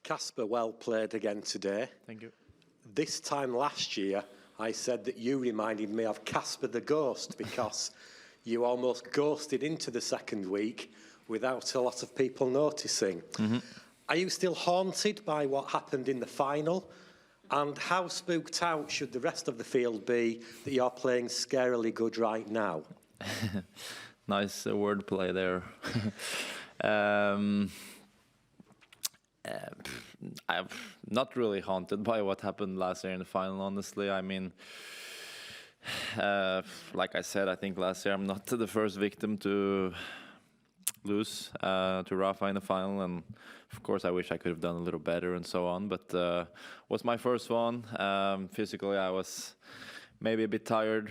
Casper, well played again today. Thank you. This time last year, I said that you reminded me of Casper the Ghost because you almost ghosted into the second week without a lot of people noticing. Mm-hmm. Are you still haunted by what happened in the final? And how spooked out should the rest of the field be that you're playing scarily good right now? Nice wordplay there. I'm not really haunted by what happened last year in the final, honestly. I mean, like I said, I think last year I'm not the first victim to lose to Rafa in the final, and of course I wish I could have done a little better and so on, but was my first one. Physically I was maybe a bit tired,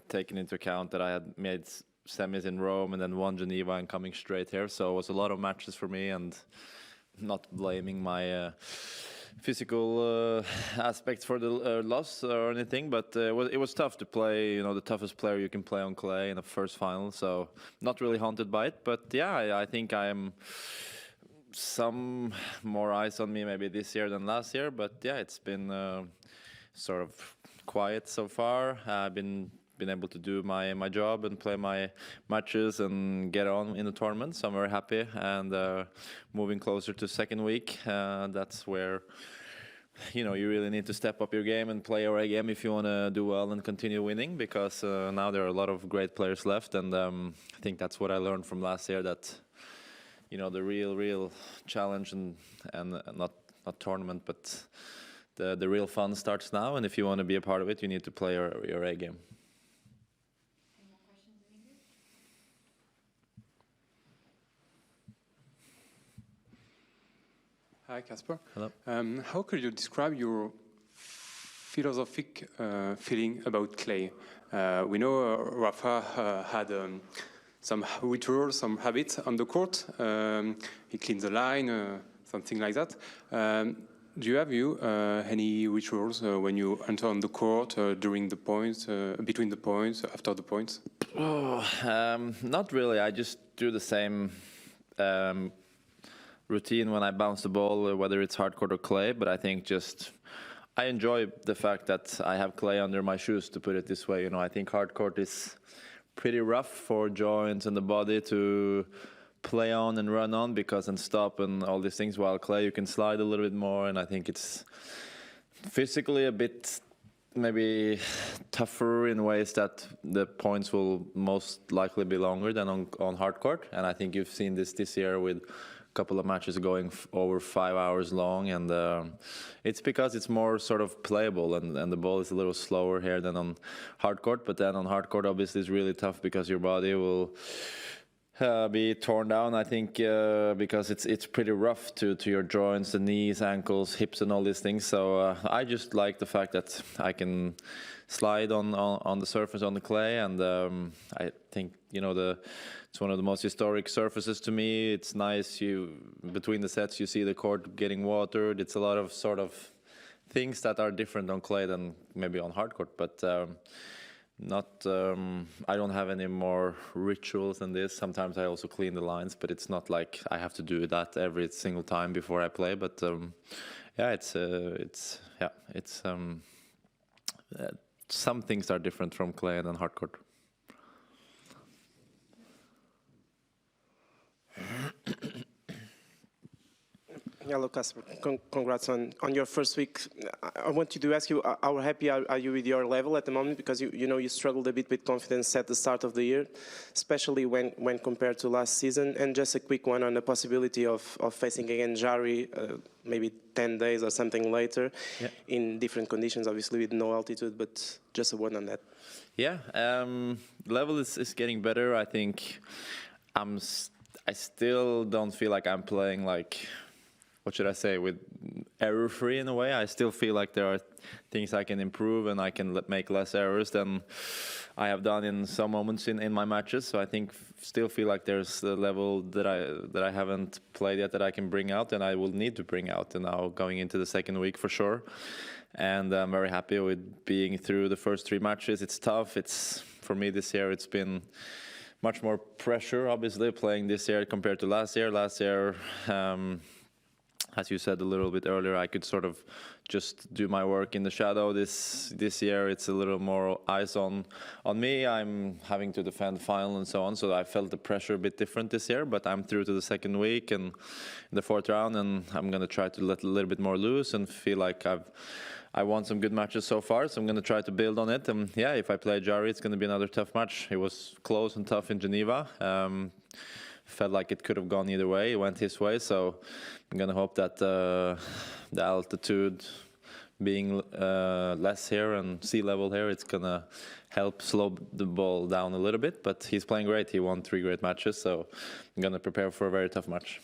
taking into account that I had made semis in Rome and then won Geneva and coming straight here, so it was a lot of matches for me, and not blaming my physical aspects for the loss or anything, but it was tough to play, the toughest player you can play on clay in the first final, so not really haunted by it, but yeah, I think I'm some more eyes on me maybe this year than last year, but yeah, it's been sort of quiet so far. I've been able to do my job and play my matches and get on in the tournament, so I'm very happy, and moving closer to second week, that's where you really need to step up your game and play your A game if you want to do well and continue winning, because now there are a lot of great players left, and I think that's what I learned from last year, that the real challenge and not tournament, but the real fun starts now, and if you want to be a part of it, you need to play your A game. Hi, Casper. Hello. How could you describe your philosophic feeling about clay? We know Rafa had some rituals, some habits on the court. He cleans the line, something like that. Do you have any rituals when you enter on the court, during the points, between the points, after the points? Not really. I just do the same routine when I bounce the ball, whether it's hard court or clay, but I think I enjoy the fact that I have clay under my shoes, to put it this way. I think hard court is pretty rough for joints and the body to play on and run on and stop and all these things, while clay you can slide a little bit more, and I think it's physically a bit maybe tougher in ways that the points will most likely be longer than on hard court, and I think you've seen this year with couple of matches going over 5 hours long, and it's because it's more sort of playable, and the ball is a little slower here than on hard court, but then on hard court obviously it's really tough because your body will be torn down, I think, because it's pretty rough to your joints, the knees, ankles, hips and all these things, so I just like the fact that I can slide on the surface on the clay, and I think it's one of the most historic surfaces to me. It's nice. Between the sets you see the court getting watered. It's a lot of sort of things that are different on clay than maybe on hard court, but I don't have any more rituals than this. Sometimes I also clean the lines, but it's not like I have to do that every single time before I play, but some things are different from clay than hard court. Hello, Casper. Congrats on your first week. I wanted to ask you, how happy are you with your level at the moment? Because you struggled a bit with confidence at the start of the year, especially when compared to last season. And just a quick one on the possibility of facing again Jari, maybe 10 days or something later, in different conditions, obviously with no altitude, but just a word on that. Yeah, level is getting better. I think I still don't feel like I'm playing what should I say, with error-free in a way. I still feel like there are things I can improve and I can make less errors than I have done in some moments in my matches. So I think still feel like there's a level that I haven't played yet that I can bring out, and I will need to bring out, and now going into the second week for sure. And I'm very happy with being through the first 3 matches. It's tough. For me this year it's been much more pressure, obviously, playing this year compared to last year. Last year as you said a little bit earlier, I could sort of just do my work in the shadow. This year it's a little more eyes on me. I'm having to defend final and so on, so I felt the pressure a bit different this year. But I'm through to the second week and in the fourth round, and I'm going to try to let a little bit more loose and feel like I won some good matches so far, so I'm going to try to build on it. And yeah, if I play Jari, it's going to be another tough match. It was close and tough in Geneva. Felt like it could have gone either way. It went his way, so I'm going to hope that the altitude being less here and sea level here, it's going to help slow the ball down a little bit. But he's playing great. He won 3 great matches, so I'm going to prepare for a very tough match.